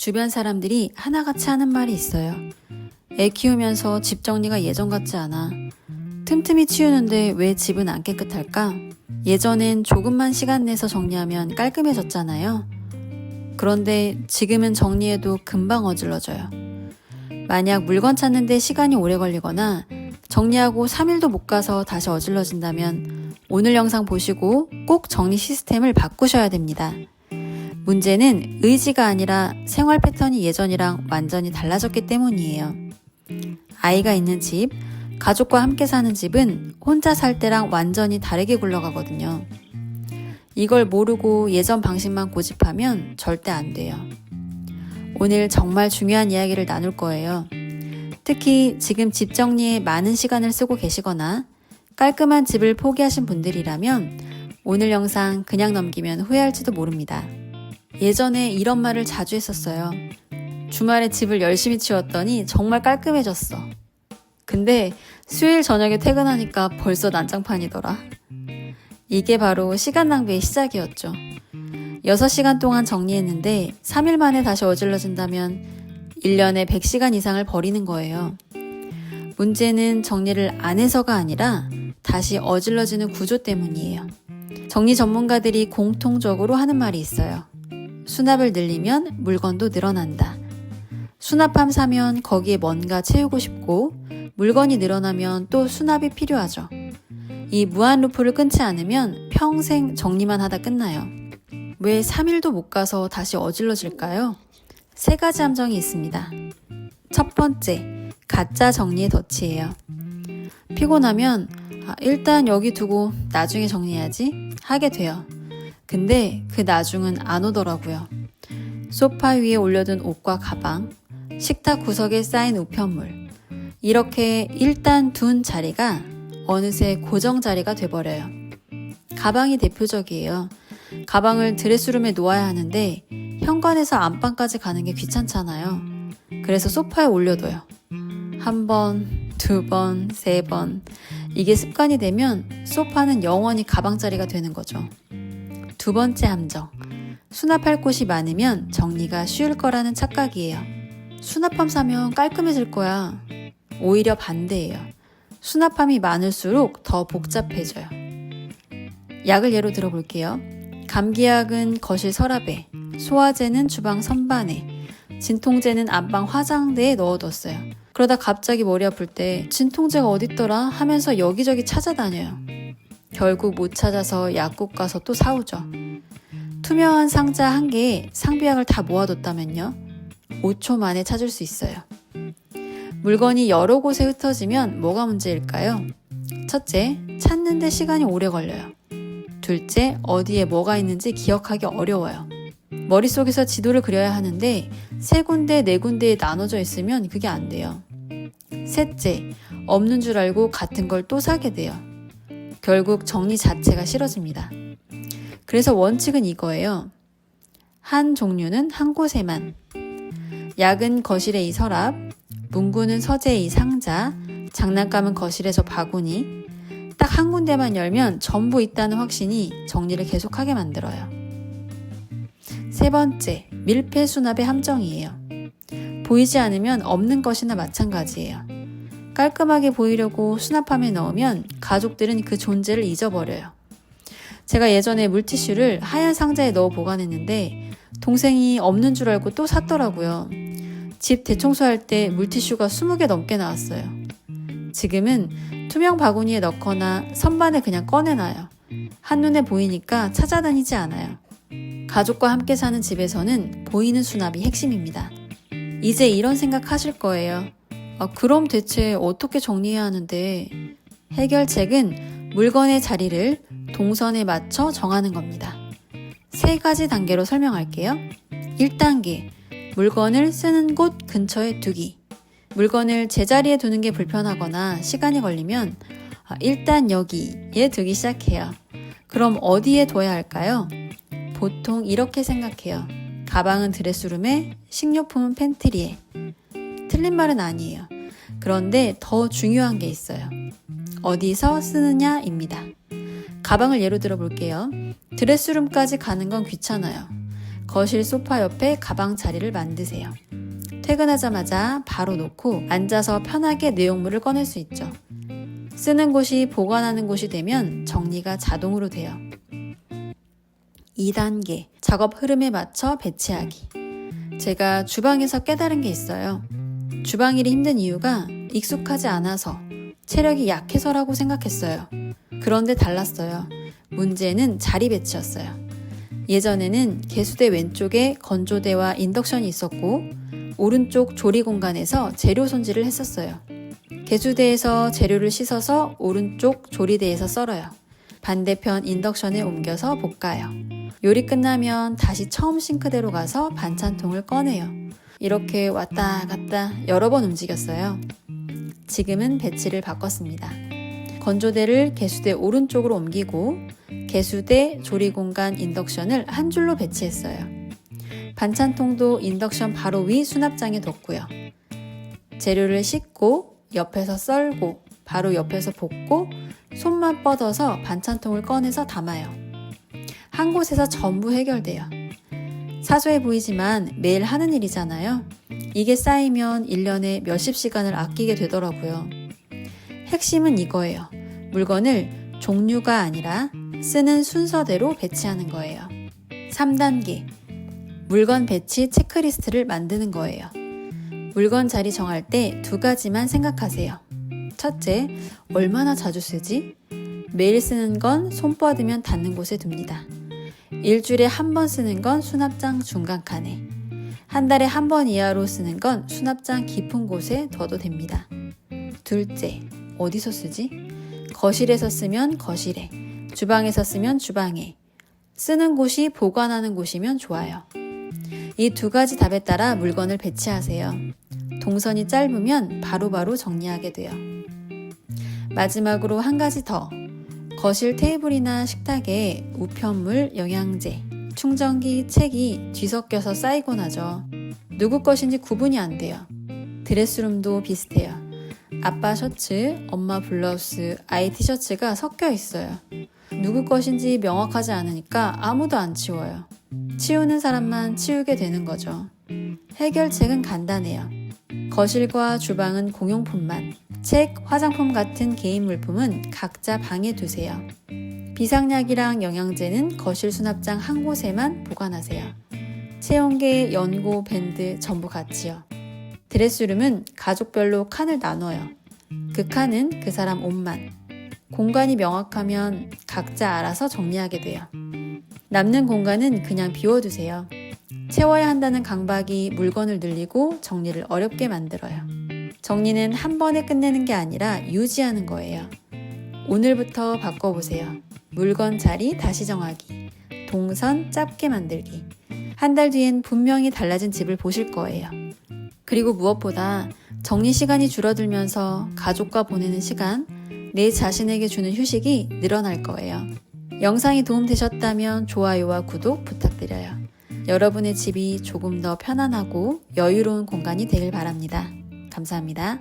주변 사람들이 하나같이 하는 말이 있어요. 애 키우면서 집 정리가 예전 같지 않아. 틈틈이 치우는데 왜 집은 안 깨끗할까? 예전엔 조금만 시간 내서 정리하면 깔끔해졌잖아요. 그런데 지금은 정리해도 금방 어질러져요. 만약 물건 찾는데 시간이 오래 걸리거나 정리하고 3일도 못 가서 다시 어질러진다면 오늘 영상 보시고 꼭 정리 시스템을 바꾸셔야 됩니다. 문제는 의지가 아니라 생활 패턴이 예전이랑 완전히 달라졌기 때문이에요. 아이가 있는 집, 가족과 함께 사는 집은 혼자 살 때랑 완전히 다르게 굴러가거든요. 이걸 모르고 예전 방식만 고집하면 절대 안 돼요. 오늘 정말 중요한 이야기를 나눌 거예요. 특히 지금 집 정리에 많은 시간을 쓰고 계시거나 깔끔한 집을 포기하신 분들이라면 오늘 영상 그냥 넘기면 후회할지도 모릅니다. 예전에 이런 말을 자주 했었어요. 주말에 집을 열심히 치웠더니 정말 깔끔해졌어. 근데 수요일 저녁에 퇴근하니까 벌써 난장판이더라. 이게 바로 시간 낭비의 시작이었죠. 6시간 동안 정리했는데 3일 만에 다시 어질러진다면 1년에 100시간 이상을 버리는 거예요. 문제는 정리를 안 해서가 아니라 다시 어질러지는 구조 때문이에요. 정리 전문가들이 공통적으로 하는 말이 있어요. 수납을 늘리면 물건도 늘어난다. 수납함 사면 거기에 뭔가 채우고 싶고 물건이 늘어나면 또 수납이 필요하죠. 이 무한 루프를 끊지 않으면 평생 정리만 하다 끝나요. 왜 3일도 못 가서 다시 어질러질까요? 3가지 함정이 있습니다. 첫 번째, 가짜 정리의 덫이에요. 피곤하면 일단 여기 두고 나중에 정리해야지 하게 돼요. 근데 그 나중은 안 오더라고요. 소파 위에 올려둔 옷과 가방, 식탁 구석에 쌓인 우편물, 이렇게 일단 둔 자리가 어느새 고정 자리가 돼버려요. 가방이 대표적이에요. 가방을 드레스룸에 놓아야 하는데 현관에서 안방까지 가는 게 귀찮잖아요. 그래서 소파에 올려둬요. 1번, 2번, 3번. 이게 습관이 되면 소파는 영원히 가방 자리가 되는 거죠. 두 번째 함정. 수납할 곳이 많으면 정리가 쉬울 거라는 착각이에요. 수납함 사면 깔끔해질 거야. 오히려 반대예요. 수납함이 많을수록 더 복잡해져요. 약을 예로 들어볼게요. 감기약은 거실 서랍에, 소화제는 주방 선반에, 진통제는 안방 화장대에 넣어뒀어요. 그러다 갑자기 머리 아플 때 진통제가 어딨더라 하면서 여기저기 찾아다녀요. 결국 못 찾아서 약국 가서 또 사오죠. 투명한 상자 1개에 상비약을 다 모아뒀다면요. 5초 만에 찾을 수 있어요. 물건이 여러 곳에 흩어지면 뭐가 문제일까요? 첫째, 찾는데 시간이 오래 걸려요. 둘째, 어디에 뭐가 있는지 기억하기 어려워요. 머릿속에서 지도를 그려야 하는데 3군데, 4군데에 나눠져 있으면 그게 안 돼요. 셋째, 없는 줄 알고 같은 걸 또 사게 돼요. 결국 정리 자체가 싫어집니다. 그래서 원칙은 이거예요. 한 종류는 한 곳에만. 약은 거실에 이 서랍, 문구는 서재에 이 상자, 장난감은 거실에서 바구니. 딱 한 군데만 열면 전부 있다는 확신이 정리를 계속하게 만들어요. 세 번째, 밀폐 수납의 함정이에요. 보이지 않으면 없는 것이나 마찬가지예요. 깔끔하게 보이려고 수납함에 넣으면 가족들은 그 존재를 잊어버려요. 제가 예전에 물티슈를 하얀 상자에 넣어 보관했는데 동생이 없는 줄 알고 또 샀더라고요. 집 대청소할 때 물티슈가 20개 넘게 나왔어요. 지금은 투명 바구니에 넣거나 선반에 그냥 꺼내놔요. 한눈에 보이니까 찾아다니지 않아요. 가족과 함께 사는 집에서는 보이는 수납이 핵심입니다. 이제 이런 생각 하실 거예요. 그럼 대체 어떻게 정리해야 하는데? 해결책은 물건의 자리를 동선에 맞춰 정하는 겁니다. 3가지 단계로 설명할게요. 1단계, 물건을 쓰는 곳 근처에 두기. 물건을 제자리에 두는 게 불편하거나 시간이 걸리면 일단 여기에 두기 시작해요. 그럼 어디에 둬야 할까요? 보통 이렇게 생각해요. 가방은 드레스룸에, 식료품은 팬트리에. 틀린 말은 아니에요. 그런데 더 중요한 게 있어요. 어디서 쓰느냐입니다. 가방을 예로 들어 볼게요. 드레스룸까지 가는 건 귀찮아요. 거실 소파 옆에 가방 자리를 만드세요. 퇴근하자마자 바로 놓고 앉아서 편하게 내용물을 꺼낼 수 있죠. 쓰는 곳이 보관하는 곳이 되면 정리가 자동으로 돼요. 2단계, 작업 흐름에 맞춰 배치하기. 제가 주방에서 깨달은 게 있어요. 주방 일이 힘든 이유가 익숙하지 않아서, 체력이 약해서라고 생각했어요. 그런데 달랐어요. 문제는 자리 배치였어요. 예전에는 개수대 왼쪽에 건조대와 인덕션이 있었고 오른쪽 조리 공간에서 재료 손질을 했었어요. 개수대에서 재료를 씻어서 오른쪽 조리대에서 썰어요. 반대편 인덕션에 옮겨서 볶아요. 요리 끝나면 다시 처음 싱크대로 가서 반찬통을 꺼내요. 이렇게 왔다 갔다 여러 번 움직였어요. 지금은 배치를 바꿨습니다. 건조대를 개수대 오른쪽으로 옮기고 개수대, 조리공간, 인덕션을 한 줄로 배치했어요. 반찬통도 인덕션 바로 위 수납장에 뒀고요. 재료를 씻고 옆에서 썰고 바로 옆에서 볶고 손만 뻗어서 반찬통을 꺼내서 담아요. 한 곳에서 전부 해결돼요. 사소해 보이지만 매일 하는 일이잖아요. 이게 쌓이면 1년에 몇십 시간을 아끼게 되더라고요. 핵심은 이거예요. 물건을 종류가 아니라 쓰는 순서대로 배치하는 거예요. 3단계, 물건 배치 체크리스트를 만드는 거예요. 물건 자리 정할 때 2가지만 생각하세요. 첫째, 얼마나 자주 쓰지? 매일 쓰는 건 손 뻗으면 닿는 곳에 둡니다. 일주일에 한 번 쓰는 건 수납장 중간 칸에, 한 달에 한 번 이하로 쓰는 건 수납장 깊은 곳에 둬도 됩니다. 둘째, 어디서 쓰지? 거실에서 쓰면 거실에, 주방에서 쓰면 주방에, 쓰는 곳이 보관하는 곳이면 좋아요. 이 2가지 답에 따라 물건을 배치하세요. 동선이 짧으면 바로바로 정리하게 돼요. 마지막으로 한 가지 더. 거실 테이블이나 식탁에 우편물, 영양제, 충전기, 책이 뒤섞여서 쌓이곤 하죠. 누구 것인지 구분이 안 돼요. 드레스룸도 비슷해요. 아빠 셔츠, 엄마 블라우스, 아이 티셔츠가 섞여 있어요. 누구 것인지 명확하지 않으니까 아무도 안 치워요. 치우는 사람만 치우게 되는 거죠. 해결책은 간단해요. 거실과 주방은 공용품만, 책, 화장품 같은 개인 물품은 각자 방에 두세요. 비상약이랑 영양제는 거실 수납장 한 곳에만 보관하세요. 체온계, 연고, 밴드 전부 같이요. 드레스룸은 가족별로 칸을 나눠요. 그 칸은 그 사람 옷만. 공간이 명확하면 각자 알아서 정리하게 돼요. 남는 공간은 그냥 비워두세요. 채워야 한다는 강박이 물건을 늘리고 정리를 어렵게 만들어요. 정리는 한 번에 끝내는 게 아니라 유지하는 거예요. 오늘부터 바꿔보세요. 물건 자리 다시 정하기, 동선 짧게 만들기. 한 달 뒤엔 분명히 달라진 집을 보실 거예요. 그리고 무엇보다 정리 시간이 줄어들면서 가족과 보내는 시간, 내 자신에게 주는 휴식이 늘어날 거예요. 영상이 도움되셨다면 좋아요와 구독 부탁드려요. 여러분의 집이 조금 더 편안하고 여유로운 공간이 되길 바랍니다. 감사합니다.